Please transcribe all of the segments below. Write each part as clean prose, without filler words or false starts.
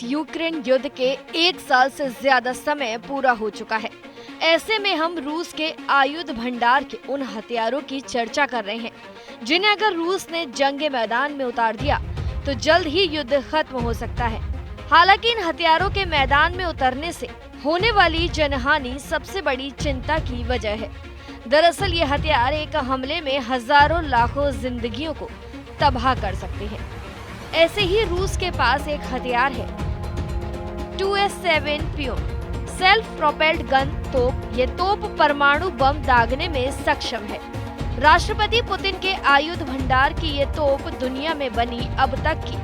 Ukraine युद्ध के 1 साल से ज्यादा समय पूरा हो चुका है। ऐसे में हम रूस के आयुध भंडार के उन हथियारों की चर्चा कर रहे हैं जिन्हें अगर रूस ने जंग के मैदान में उतार दिया तो जल्द ही युद्ध खत्म हो सकता है। हालांकि इन हथियारों के मैदान में उतरने से होने वाली जनहानि सबसे बड़ी चिंता की वजह है। दरअसल ये हथियार एक हमले में हजारों लाखों जिंदगियों को तबाह कर सकते हैं। ऐसे ही रूस के पास एक हथियार है 2S7 peon self propelled gun तोप। ये तोप परमाणु बम दागने में सक्षम है। राष्ट्रपति पुतिन के आयुध भंडार की ये तोप दुनिया में बनी अब तक की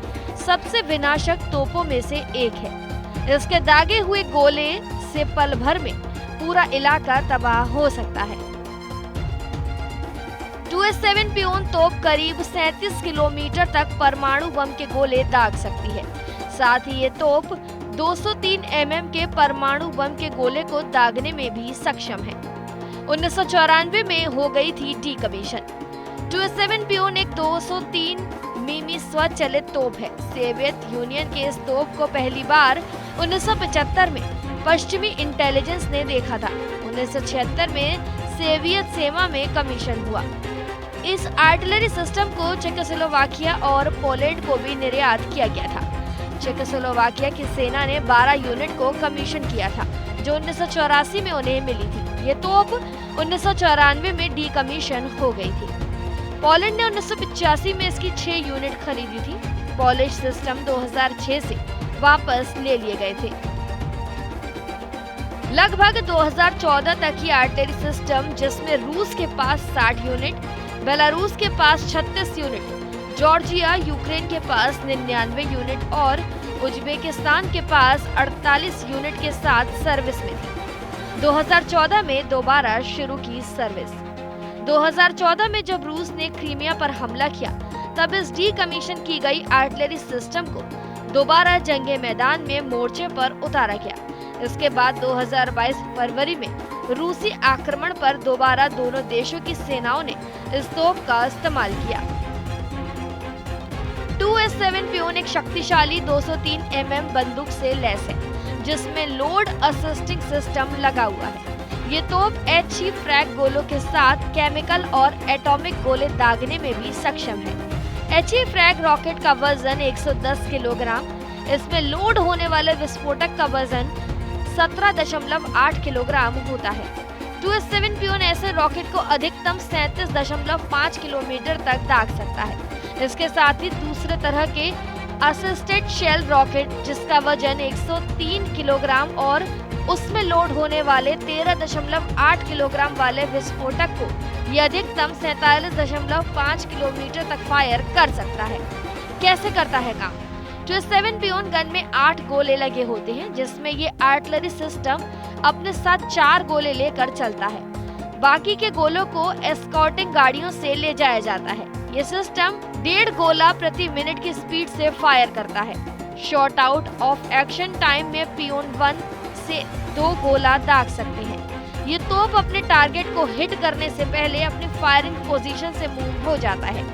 सबसे विनाशक तोपों में से एक है। इसके दागे हुए गोले से पल भर में पूरा इलाका तबाह हो सकता है। 2S7 पियोन तोप करीब 37 किलोमीटर तक परमाणु बम के गोले दाग सकती है। साथ ही ये तोप 203 mm के परमाणु बम के गोले को दागने में भी सक्षम है। 1994 में हो गई थी डीकमीशन। 2S7 पियोन एक 203 मिमी स्वचालित तोप है। सोवियत यूनियन के इस तोप को पहली बार 1975 में पश्चिमी इंटेलिजेंस ने देखा था। 1976 में सोवियत सेना में कमीशन हुआ। इस आर्टिलरी सिस्टम को चेकोस्लोवाकिया और पोलैंड को भी निर्यात किया गया था। चेकोस्लोवाकिया की सेना ने 12 यूनिट को कमीशन किया था जो 1984 में उन्हें मिली थी। ये तोप 1994 में डीकमीशन हो गई थी। पोलैंड ने 1985 में इसकी 6 यूनिट खरीदी थी। पोलिश सिस्टम 2006 से वापस ले लिए गए थे। लगभग 2014 तक ये आर्टिलरी सिस्टम जिसमें रूस के पास 60 यूनिट, बेलारूस के पास 36 यूनिट, जॉर्जिया यूक्रेन के पास 99 यूनिट और उज्बेकिस्तान के पास 48 यूनिट के साथ सर्विस में थी। 2014 में दोबारा शुरू की सर्विस। 2014 में जब रूस ने क्रीमिया पर हमला किया तब इस डीकमीशन की गई आर्टिलरी सिस्टम को दोबारा जंगे मैदान में मोर्चे पर उतारा गया। इसके बाद 2022 फरवरी में रूसी आक्रमण पर दोबारा दोनों देशों की सेनाओं ने इस तोप का इस्तेमाल किया। 2S7 पियोन एक शक्तिशाली 203 mm बंदूक से लैस है जिसमें लोड असिस्टिंग सिस्टम लगा हुआ है। ये तोप HE फ्रैग गोलों के साथ केमिकल और एटॉमिक गोले दागने में भी सक्षम है। HE फ्रैग रॉकेट का वजन 110 किलोग्राम। इसमें लोड होने वाले विस्फोटक का वजन 17.8 किलोग्राम होता है। 2S7 पियोन ऐसे रॉकेट को अधिकतम 37.5 किलोमीटर तक दाग सकता है। इसके साथ ही दूसरे तरह के असिस्टेड शेल रॉकेट जिसका वजन 103 किलोग्राम और उसमें लोड होने वाले 13.8 किलोग्राम वाले विस्फोटक को ये अधिकतम 47.5 किलोमीटर तक फायर कर सकता है। कैसे करता है काम? 2S7 पियोन गन में 8 गोले लगे होते हैं जिसमें ये आर्टिलरी सिस्टम अपने साथ 4 गोले लेकर चलता है। बाकी के गोलों को एस्कॉर्टिंग गाड़ियों से ले जाया जाता है। ये सिस्टम 1.5 गोला प्रति मिनट की स्पीड से फायर करता है। Shot out of action time में पियोन 1 से 2 गोला दाग सकते हैं। ये तोप अपने टारगेट को हिट करने से पहले अपनी फायरिंग पोजीशन से मूव हो जाता है।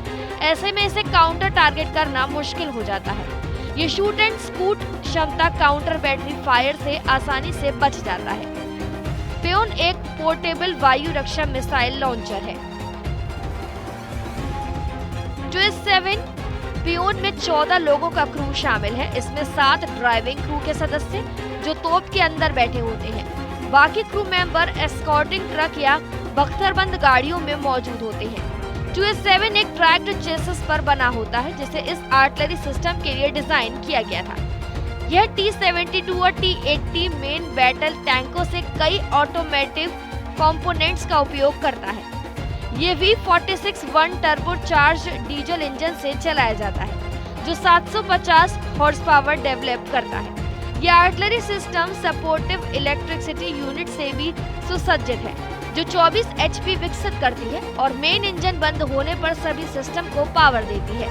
ऐसे में इसे काउंटर टारगेट करना मुश्किल हो जाता है। ये शूट एंड स्कूट क्षमता काउंटर बैटरी फायर से आसानी से बच जाता है। पियोन एक पोर्टेबल वायु रक्षा मिसाइल लॉन्चर है। 2S7 पियोन में 14 लोगों का क्रू शामिल है। इसमें 7 ड्राइविंग क्रू के सदस्य जो तोप के अंदर बैठे होते हैं। बाकी क्रू मेंबर एस्कॉर्टिंग ट्रक या बख्तरबंद गाड़ियों में मौजूद होते हैं। 2S7 एक ट्रैक्ड चेसिस पर बना होता है जिसे इस आर्टिलरी सिस्टम के लिए डिजाइन किया गया था। यह T-72 और T-80 मेन बैटल टैंकों से कई ऑटोमेटिव कंपोनेंट्स का उपयोग करता है। ये V46 1 turbo charge diesel engine से चलाया जाता है जो 750 हॉर्स पावर डेवलप करता है। यह artillery system supportive electricity unit से भी सुसज्जित है जो 24 HP विकसित करती है और मेन इंजन बंद होने पर सभी सिस्टम को पावर देती है।